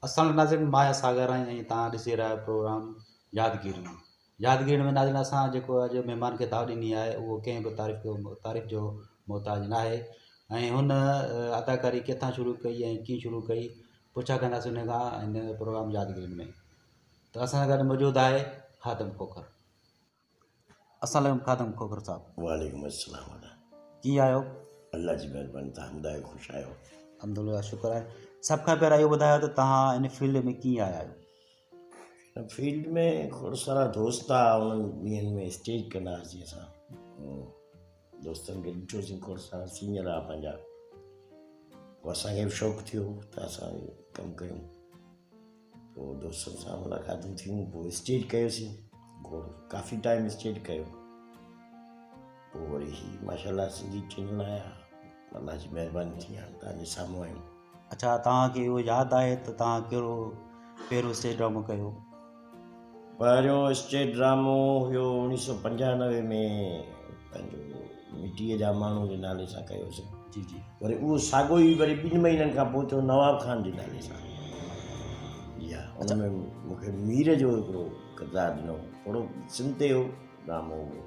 असल नाज़रीन माया सागर ऐं तव्हां ॾिसी रहिया आहियो प्रोग्राम यादगिरी में नाज़रीन असां जेको अॼु महिमान खे दावत ॾिनी आहे उहो कंहिं बि तारीफ़ जो मोहताज न आहे ऐं हुन अदाकारी किथां शुरू कई ऐं कीअं शुरू कई पुछा कंदासीं उन खां हिन प्रोग्राम यादगिरी में। त असां सां गॾु मौजूदु आहे ख़ादम खोखर। अस्सलाम ख़ादम खोखर साहब। वालेकुम अस्सलाम। कीअं आहियो? अल्लाह जी महिरबानी। तव्हां ॿुधायो ख़ुशि आहियो? अल्हम्दुलिल्लाह शुक्र आहे। सभ खां पहिरियों इहो ॿुधायो त तव्हां इन फील्ड में कीअं आया आहियो? हिन फील्ड में खोड़ सारा दोस्त आहे, उन्हनि ॾींहंनि में स्टेज कंदा हुआसीं असां। दोस्तनि खे ॾिठोसीं, खोड़ सारा सीनियर आहे पंहिंजा, पोइ असांखे बि शौक़ु थियो त असां कमु कयूं। पोइ दोस्तनि सां मुलाक़ातूं थियूं, पोइ स्टेज कयोसीं, खोड़ काफ़ी टाइम स्टेज कयो। पोइ वरी माशाल्लाह सिंधी चैनल आया, अल्लाह जी महिरबानी थी, हाणे तव्हांजे साम्हूं आहियूं। अच्छा, तव्हांखे इहो यादि आहे त तव्हां कहिड़ो पहिरियों स्टेज ड्रामो कयो? पहिरियों स्टेज ड्रामो हुयो 1995 में, पंहिंजो मिटीअ जा माण्हू जे नाले सां कयोसीं। जी जी। वरी उहो साॻियो ई वरी 2 महीननि खां पोइ थियो नवाब खान जे नाले सां। या हुन में मूंखे मीर जो हिकिड़ो किरदारु ॾिनो, थोरो सिंते हो ड्रामो हुओ।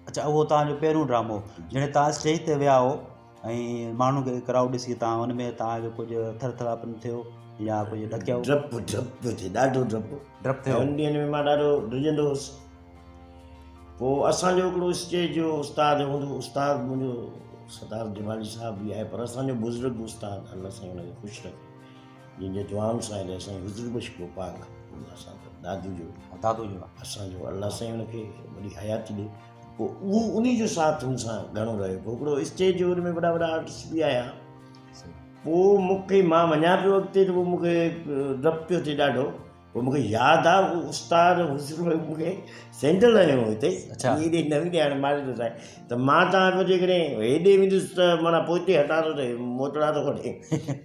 अच्छा, उहो तव्हांजो पहिरियों ड्रामो जॾहिं तव्हां स्टेज ते विया हो ऐं माण्हू खे क्राउड ॾिसी तव्हां हुन में तव्हांजो कुझु थरथरापन थियो या कुझु ॾकियो? डपु थिए, ॾाढो डपु थियो। हुन ॾींहंनि में मां ॾाढो डिॼंदो हुउसि। पोइ असांजो हिकिड़ो स्टेज जो उस्तादु हूंदो, उस्तादु मुंहिंजो सरदार दिवाली साहिबु बि आहे, पर असांजो बुज़ुर्ग उस्तादु, अल्लाह साईं हुनखे ख़ुशि रखे, जंहिंजे दुआउनि सां हेॾे असांजी हुज़ूर बशको पाक असांजो दादू जो असांजो, अल्लाह साईं हुनखे वॾी हयाती ॾे। पोइ उहो उन जो साथ हुन सां घणो रहियो। पोइ हिकिड़ो स्टेज जो हुन में वॾा वॾा आर्टिस्ट बि आया। पोइ मूंखे, मां वञा पियो अॻिते त पोइ मूंखे डपु पियो थिए ॾाढो। पोइ मूंखे यादि आहे उहो उस्तादु हुज़ूर मूंखे सैंडल हयो हिते, हेॾे न विञे, हाणे मारे थो ठाहे त मां तव्हां पियो जेकॾहिं हेॾे वेंदुसि त माना पोइ हिते हटा थो थिए, मोटड़ा थो खणे,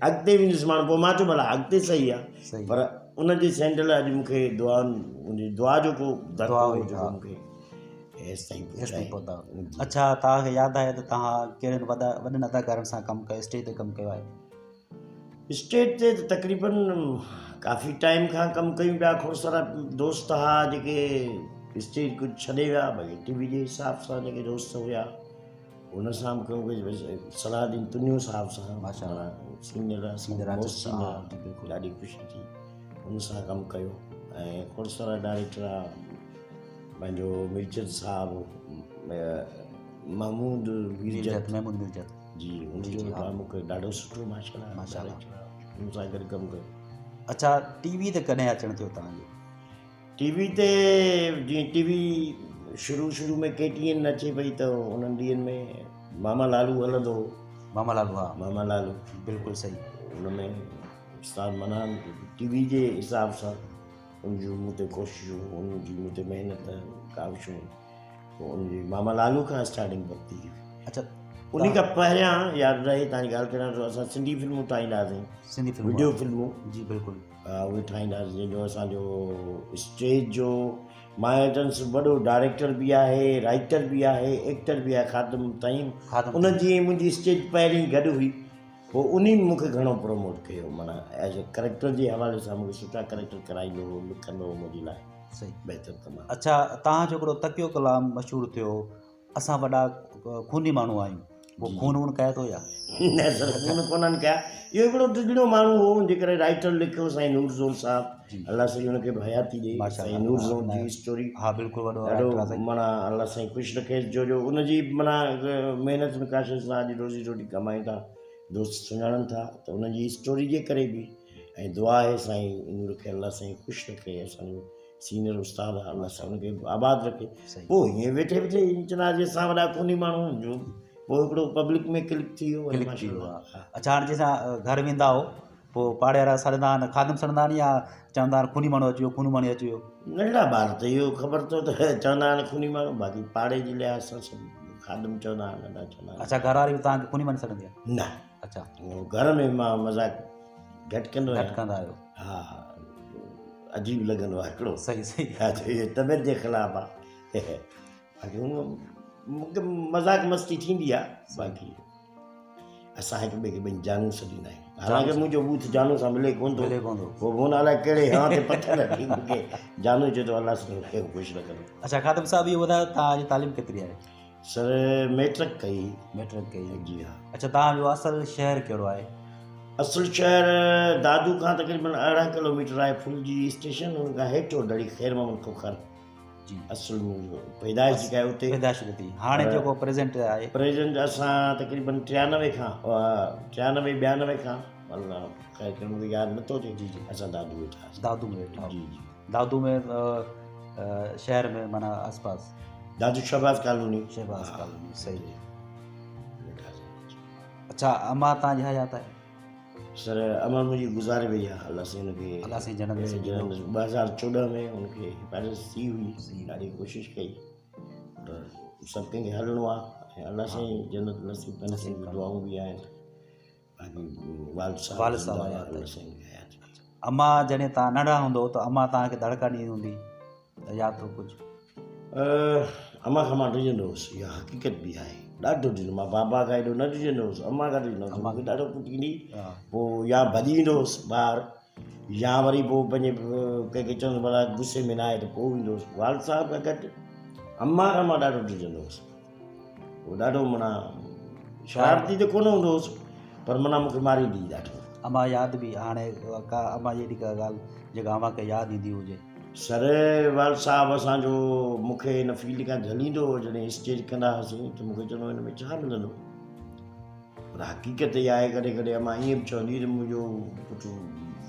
अॻिते वेंदुसि माण्हू। पोइ मां चयो भला अॻिते सही आहे, पर उनजी सैंडल अॼु मूंखे मुंहिंजी दुआ जो को दड़ो जेको मूंखे हेसिताईं पहुचाए। अच्छा, तव्हांखे यादि आहे त तव्हां कहिड़े वॾनि अदाकारनि सां कमु कयो, स्टेज ते कमु कयो आहे? स्टेज ते तक़रीबन काफ़ी टाइम खां कमु कयूं पिया। खोड़ सारा दोस्त हुआ जेके स्टेज कुझु छॾे विया, भई टीवी जे हिसाब सां जेके दोस्त हुआ हुन सां बि कयूं। सलाहदीन तुनियो साहिब सां, माशाल्लाह सीनियर ॾाढी ख़ुशी थी, हुन सां कमु कयो। ऐं खोड़ सारा डायरेक्टर आहे, पंहिंजो मिर्जत साहिबु, महमूद मिर्जत जी, उनजो ड्रामो कयो ॾाढो सुठो, माशाल्लाह हुन सां गॾु कमु कयो। अच्छा, टीवी ते कॾहिं अचणु थियो तव्हांजो? टीवी ते जीअं टीवी शुरू में KTN न अचे पई त उन्हनि ॾींहंनि में मामा लालू हलंदो हो। मामा लालू, हा मामा लालू, बिल्कुलु सही। हुन में उस्ताद माना टीवी जे हिसाब सां उनजूं मूं ते कोशिशूं, उनजी मूं ते महिनत, काविशूं, पोइ उनजी मामा लालू खां स्टार्टिंग वरिती। अच्छा, उन खां पहिरियां यादि रहे तव्हांजी ॻाल्हि करियां त असां सिंधी फिल्मूं ठाहींदासीं, वीडियो फिल्मूं। जी बिल्कुलु, उहे ठाहींदासीं, जंहिंजो असांजो स्टेज जो माइटन्स वॾो डायरेक्टर बि आहे, राइटर बि आहे, एक्टर बि आहे, ख़ादम तईम। उनजी मुंहिंजी स्टेज पहिरीं गॾु हुई। पोइ उन मूंखे घणो प्रमोट कयो, माना एज ए करेक्टर जे हवाले सां मूंखे सुठा करेक्टर कराईंदो हो, लिखंदो हो मुंहिंजे लाइ, सही बहितरु तमामु। अच्छा, तव्हांजो हिकिड़ो तकियो कलाम मशहूरु थियो, असां वॾा खूनी माण्हू आहियूं, पोइ खून वून कया थो या न? सर, खून कोन्हनि कया। इहो हिकिड़ो टिजड़ो माण्हू हो, जंहिं करे राइटर लिखियो साईं नूर ज़ोन साहिबु, अल्लाह साईं हुनखे हयाती ॾे। साईं नूर ज़ोन जी स्टोरी, हा बिल्कुलु, ॾाढो माना अल्लाह साईं ख़ुशि रखेसि, जो उनजी माना महिनत निकाशिश सां अॼु रोज़ी रोटी कमायूं था, दोस्त सुञाणनि था, त उनजी स्टोरी जे करे बि। ऐं दुआ आहे साईं नूर खे अल्लाह साईं ख़ुशि रखे, असांजो सीनियर उस्तादु आहे, अल्लाह साईं हुनखे आबादु रखे। पोइ हीअं वेठे चवंदा जे असां वॾा खूनी माण्हू जो, पोइ हिकिड़ो पब्लिक में क्लिक थी वियो। अच्छा, हाणे जंहिंसां घर वेंदा हो पोइ पाड़े वारा सड़ंदा आहिनि, ख़ादम सड़ंदा आहिनि या चवंदा आहिनि खूनी माण्हू अची वियो, खूनी माण्हू अची वियो? नंढड़ा ॿार त इहो ख़बर अथव त चवंदा आहिनि खूनी माण्हू, बाक़ी पाड़े जे लिहाज़ सां सभु ख़ादम चवंदा आहिनि, नंढा चवंदा आहिनि। अच्छा, घर वारी बि तव्हांखे खूनी माण्हू सड़ंदी आहे? न। अच्छा, घर में मां मज़ाक घटि कंदो आहियां। हा, अजीब लॻंदो आहे हिकिड़ो। सही सही, हा, इहो तबियत जे ख़िलाफ़ु आहे। बाक़ी मूंखे मज़ाक मस्ती थींदी आहे, बाक़ी असां हिक ॿिए खे ॿिनि जानू छॾींदा आहियूं। हालांकि मुंहिंजो बूथ जानू सां मिले कोन थो मिले कोन थो। पोइ फोन अलाए कहिड़े हवा ते पथर रखी मूंखे जानू चए थो अलाह सां खे ख़ुशि न करे। अच्छा ख़ादिम साहब इहो ॿुधायो तव्हांजी तालीम केतिरी आहे? सर मैट्रिक कई। मैट्रिक कई। जी हा। अच्छा तव्हांजो असुलु शहर कहिड़ो आहे? असुलु शहर दादू खां तक़रीबन 18 किलोमीटर आहे फुलजी स्टेशन, हुन खां हेठि ॾाढी ख़ैर मोहम्मद खोखर जी। असुलु पैदाइश जेका आहे उते। पैदाइश थी हाणे जेको प्रेज़ेंट आहे? प्रेज़ेंट असां तक़रीबन 93 खां 92 खां अलाह ख़ैर करे मूंखे यादि नथो थिए। जी जी। असां दादू वेठा दादू में वेठा? जी जी। दादू में शहर में माना आसपास? दादू शहबाज कॉलोनी। शहबाज कॉलोनी, सही है। वेठा। अच्छा अम्मा तव्हांजी हयात आहे? सर अमर मुंहिंजी गुज़ारे वई आहे, अलाह साईं हुनखे अलाह साईं जनम में 2014 में हुनखे हिफ़ाज़त थी हुई, ॾाढी कोशिशि कई पर सभु कंहिंखे हलणो आहे ऐं अलाह साईं जन्नत नसीब कनि, साईं जी दुआऊं बि आहिनि। बाक़ी वालिद साहब अलाह साईं खे हयात। अम्मा जॾहिं तव्हां नंढा हूंदो त अम्मा तव्हांखे दड़का ॾींदी हूंदी, यादि थो कुझु? अम्मा खां मां डिॼंदो हुउसि, इहा हक़ीक़त बि आहे, ॾाढो ॾिनो। मां बाबा खां हेॾो न डिॼंदो हुउसि, अम्मा खां ॾिनो हुउसि। मूंखे ॾाढो कुझु ॾींदी, पोइ या भॼींदो हुउसि ॿाहिरि या वरी पोइ पंहिंजे कंहिंखे चवंदो भला गुस्से में न आहे त पोइ ईंदो हुउसि। वालिद साहब खां गॾु अम्मा खां मां ॾाढो डिॼंदो हुउसि। उहो ॾाढो माना शरारती त कोन हूंदो हुउसि पर माना मूंखे मारींदी ॾाढो। अम्मा यादि बि हाणे का अम्मा जी अहिड़ी का ॻाल्हि जेका अम्मा खे यादि ईंदी हुजे? सर वालिद साहब असांजो मूंखे हिन फील्ड खां झलींदो हो, जॾहिं स्टेज कंदा हुआसीं त मूंखे चवंदो हिन में छा मिलंदो, पर हक़ीक़त इहा आहे कॾहिं कॾहिं अम्मा ईअं बि चवंदी त मुंहिंजो पुटु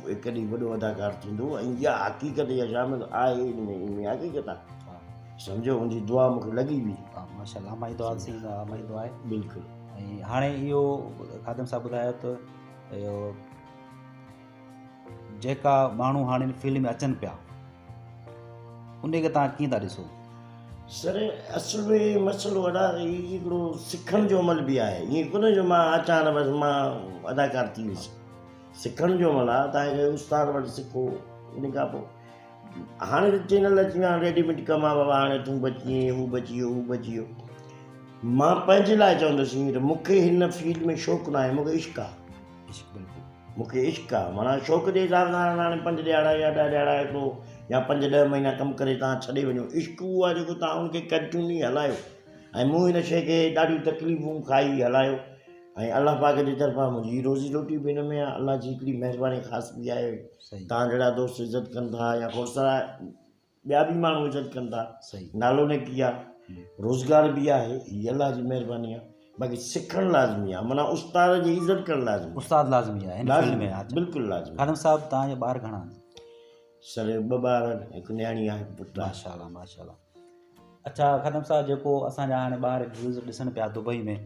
हिकु ॾींहुं वॾो अदाकार थींदो, ऐं इहा हक़ीक़त इहा शामिल आहे हिन हक़ीक़त आहे, सम्झो हुनजी दुआ मूंखे लॻी हुई। हा माशाल्लाह, अम्मा जी दुआ थी, अम्मा जी दुआ आहे बिल्कुलु। ऐं हाणे इहो ख़ादिम साहब ॿुधायो त इहो जेका माण्हू हाणे फील्ड में अचनि पिया उनखे तव्हां कीअं था ॾिसो? सर असुल में मसइलो वॾा हिकिड़ो सिखण जो अमल बि आहे, ईअं कोन्हे जो मां अचां न बसि मां अदाकार थी वियुसि। सिखण जो अमल आहे, तव्हांखे उस्ताद वटि सिखो, इन खां पोइ हाणे त चैनल अची विया रेडीमेड कमु आहे, बाबा हाणे तूं बची विए, हू बची वियो, हू बची वियो। मां पंहिंजे लाइ चवंदुसि ईअं त मूंखे हिन फील्ड में शौक़ु न आहे, मूंखे इश्क़ु आहे। मूंखे इश्क़ु आहे, माना शौक़ु जे हिसाब सां हाणे 5 ॾियारा या 10 ॾियारा हिकिड़ो या 5-10 महीना कमु करे तव्हां छॾे वञो। इश्क़ु उहो आहे जेको तव्हां हुनखे कंटिन्यू हलायो, ऐं मूं हिन शइ खे ॾाढियूं तकलीफ़ूं खाई हलायो, ऐं अलाह पाक जी तरफ़ां मुंहिंजी रोज़ी रोटी बि हिन में आहे। अलाह जी हिकिड़ी महिरबानी ख़ासि बि आहे, तव्हां जहिड़ा दोस्त इज़त कनि था या खोड़ सारा ॿिया बि माण्हू इज़त कनि था, नालो ने की आहे, रोज़गार बि आहे, हीअ अलाह जी महिरबानी आहे। बाक़ी सिखणु लाज़मी आहे, माना उस्ताद जी इज़त करणु लाज़मी, उस्ताद लाज़मी आहे हिन फील्ड में। बिल्कुलु लाज़मी। ख़ादिम साहब तव्हांजे ॿार घणा? सर 2 ॿार, हिकु न्याणी आहे, पुटु। माशाल्लाह माशाल्लाह। अच्छा ख़ादिम साहब जेको असांजा हाणे ॿार न्यूज़ ॾिसनि पिया दुबई में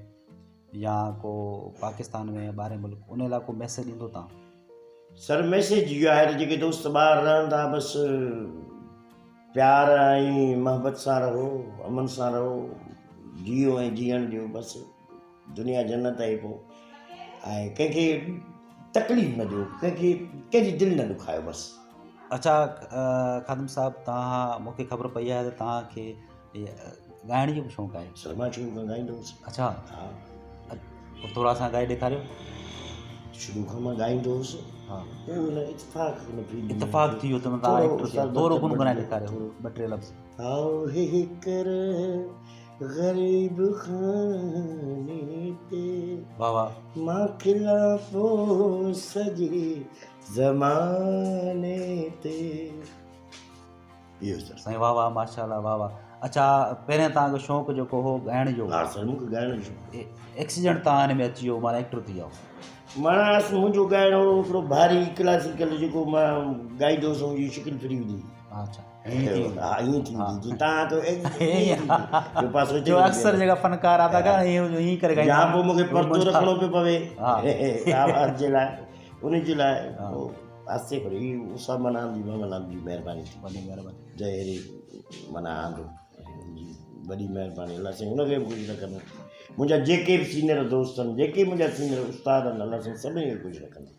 या को पाकिस्तान में ॿाहिरि मुल्क, उन लाइ को मैसेज ॾींदो तव्हां? सर मैसेज इहो आहे त जेके दोस्त ॿार रहनि था बसि प्यार ऐं मोहबत सां रहो, अमन सां रहो, जियो ऐं जीअण ॾियो, बसि दुनिया जन्नत आहे। पोइ ऐं कंहिंखे तकलीफ़ न ॾियो, कंहिंजी दिलि न ॾुखायो बसि। अच्छा ख़ादिम साहब तव्हां मूंखे ख़बर पई आहे त तव्हांखे ॻाइण जो बि शौक़ु आहे? सर मां शुरू खां ॻाईंदो हुउसि। अच्छा हा, थोरा सां ॻाए ॾेखारियो। शुरू खां मां ॻाईंदो हुउसि। हा, इत्तेफ़ाक़ थी वियो त तव्हां थोरो गुनगुनाए ॾेखारियो 2-3 लफ़्ज़। आओ हे कर ग़रीब खाने ते, वाह वाह, मां खिलाफ़ो सॼे ज़माने ते। इहो सर साईं, वाह वाह माशाल्लाह, वाह वाह। अच्छा पहिरियों तव्हांजो शौक़ु जेको हो ॻाइण जो? हा सर मूंखे ॻाइण जो। एक्सीडेंट तव्हां हिन में अची वियो, माना एक्टर थी वियो? माना मुंहिंजो ॻाइण हो हिकिड़ो भारी क्लासिकल जेको मां ॻाईंदो हुउसि, मुंहिंजी शिकिल फिरी हूंदी। अच्छा हा ईअं थींदी, तव्हां जो अक्सर जेका फनकार आहे था ईअं करे ॻाईंदा, या पोइ मूंखे पर्दो रखिणो पियो पवे आवाज़ जे लाइ, उन जे लाइ आस्ते करे उसा मनान जी महिरबानी थी, वॾी महिरबानी, जय हरी माना आंदो वॾी महिरबानी। अलाह साईं हुनखे बि कुझु न कंदो, मुंहिंजा जेके बि सीनियर दोस्त आहिनि, जेके मुंहिंजा सीनियर उस्ताद आहिनि, अलाह साईं सभिनी खे कुझु न कंदो।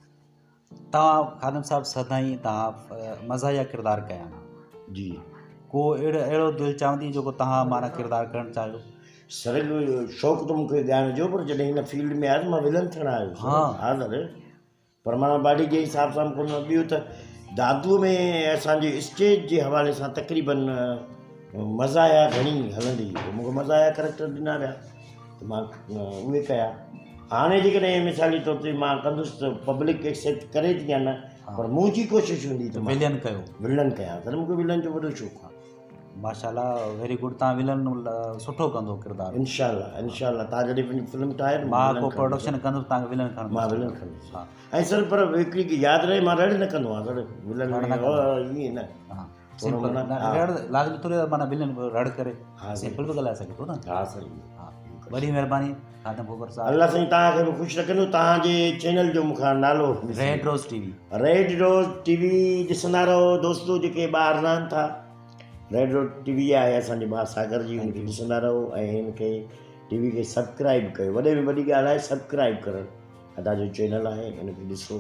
तव्हां ख़ादिम साहब सदाईं तव्हां मज़ाहिया किरदारु कया आहिनि जी, को अहिड़ो दिलि चाहींदी जेको तव्हां माना किरदारु करणु चाहियो? सर शौक़ु त मूंखे ॻाइण जो, पर जॾहिं हिन फील्ड में आयुसि मां विलन थियणु आयुसि। हा सर पर माना बाड़ी जे हिसाब सां कोन ॿियो त दादूअ में असांजे स्टेज जे हवाले सां तक़रीबन मज़ाया घणी हलंदी हुई। मूंखे मज़ाया करेक्टर ॾिना विया त मां उहे कया। हाणे जेकॾहिं मिसाली तौर ते मां कंदुसि त पब्लिक एक्सेप्ट करे थी या न, पर मुंहिंजी कोशिशि हूंदी त मां विलियन कयो। विलन कयां, त मूंखे विलन जो वॾो शौक़ु आहे। माशाल्लाह, वेरी गुड। तव्हां विलन सुठो कंदो किरदारु। इंशाल्लाह इंशाल्लाह तव्हां जॾहिं पंहिंजी फिल्म ठाहे न मां को प्रोडक्शन कंदुसि तव्हांखे विलन खणंदुसि। मां विलन खणंदुसि। हा ऐं सर पर हिकिड़ी ॻाल्हि यादि रहे, मां रड़ न कंदो आहियां सर विलन रड़ न में कंदो। ईअं न। हा थोरो सिंपल माना, हा। रड़ लाज़मी थोरी माना विलन रड़ करे हा, सिंपल बि ॻाल्हाए सघे थो न। हा सर। हा वॾी महिरबानी खादम खोकर साहब। अल्लाह साईं तव्हांखे बि ख़ुशि रखंदो। तव्हांजे चैनल जो मूंखां नालो red rose TV. Red rose TV ॾिसंदा रहो दोस्तो, जेके ॿार रहनि था। रेड रोज़ टीवी आहे असांजे भाउ सागर जी, हुनखे ॾिसंदा रहो ऐं हिनखे टीवी खे सब्सक्राइब कयो। वॾे में वॾी ॻाल्हि आहे सब्सक्राइब करणु। अदा जो चैनल आहे, हिनखे ॾिसो,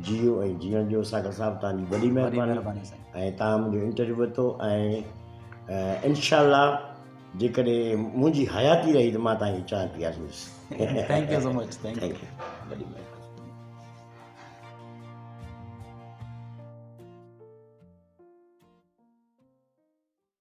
जियो ऐं जीअण जो। सागर साहिबु तव्हांजी वॾी महिरबानी ऐं तव्हां मुंहिंजो इंटरव्यू वरितो। ऐं इंशाल्लाह जेकॾहिं मुंहिंजी हयाती रही त मां तव्हांजी चांहि पीआरींदुसि। Thank you so much. Thank you, वॾी महिरबानी।